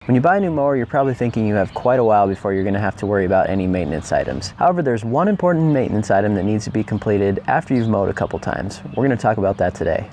When you buy a new mower, you're probably thinking you have quite a while before you're going to have to worry about any maintenance items. However, there's one important maintenance item that needs to be completed after you've mowed a couple times. We're going to talk about that today.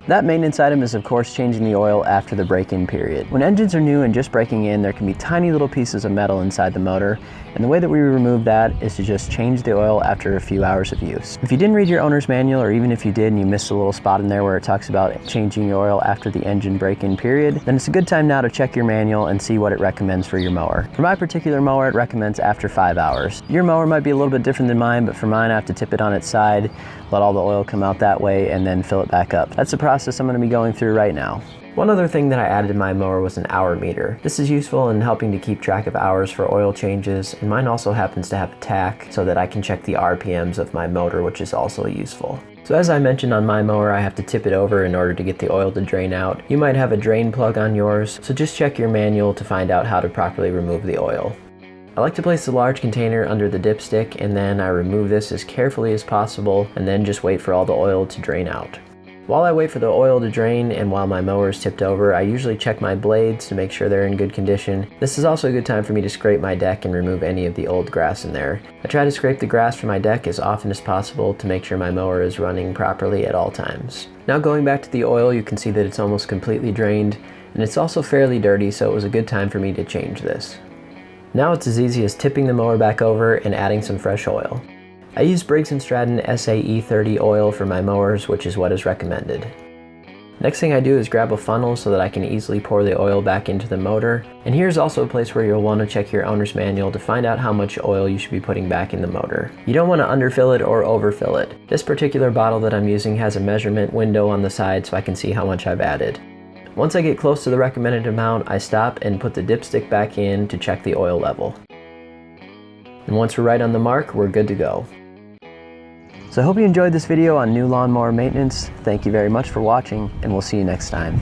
That maintenance item is of course changing the oil after the break-in period. When engines are new and just breaking in, there can be tiny little pieces of metal inside the motor, and the way that we remove that is to just change the oil after a few hours of use. If you didn't read your owner's manual, or even if you did and you missed a little spot in there where it talks about changing your oil after the engine break-in period, then it's a good time now to check your manual and see what it recommends for your mower. For my particular mower, it recommends after 5 hours. Your mower might be a little bit different than mine, but for mine I have to tip it on its side, let all the oil come out that way, and then fill it back up. That's the process I'm going to be going through right now. One other thing that I added to my mower was an hour meter. This is useful in helping to keep track of hours for oil changes, and mine also happens to have a tach so that I can check the RPMs of my motor, which is also useful. So as I mentioned, on my mower I have to tip it over in order to get the oil to drain out. You might have a drain plug on yours, so just check your manual to find out how to properly remove the oil. I like to place the large container under the dipstick, and then I remove this as carefully as possible and then just wait for all the oil to drain out. While I wait for the oil to drain and while my mower is tipped over, I usually check my blades to make sure they're in good condition. This is also a good time for me to scrape my deck and remove any of the old grass in there. I try to scrape the grass from my deck as often as possible to make sure my mower is running properly at all times. Now going back to the oil, you can see that it's almost completely drained, and it's also fairly dirty, so it was a good time for me to change this. Now it's as easy as tipping the mower back over and adding some fresh oil. I use Briggs & Stratton SAE 30 oil for my mowers, which is what is recommended. Next thing I do is grab a funnel so that I can easily pour the oil back into the motor. And here's also a place where you'll want to check your owner's manual to find out how much oil you should be putting back in the motor. You don't want to underfill it or overfill it. This particular bottle that I'm using has a measurement window on the side so I can see how much I've added. Once I get close to the recommended amount, I stop and put the dipstick back in to check the oil level. And once we're right on the mark, we're good to go. So I hope you enjoyed this video on new lawnmower maintenance. Thank you very much for watching, and we'll see you next time.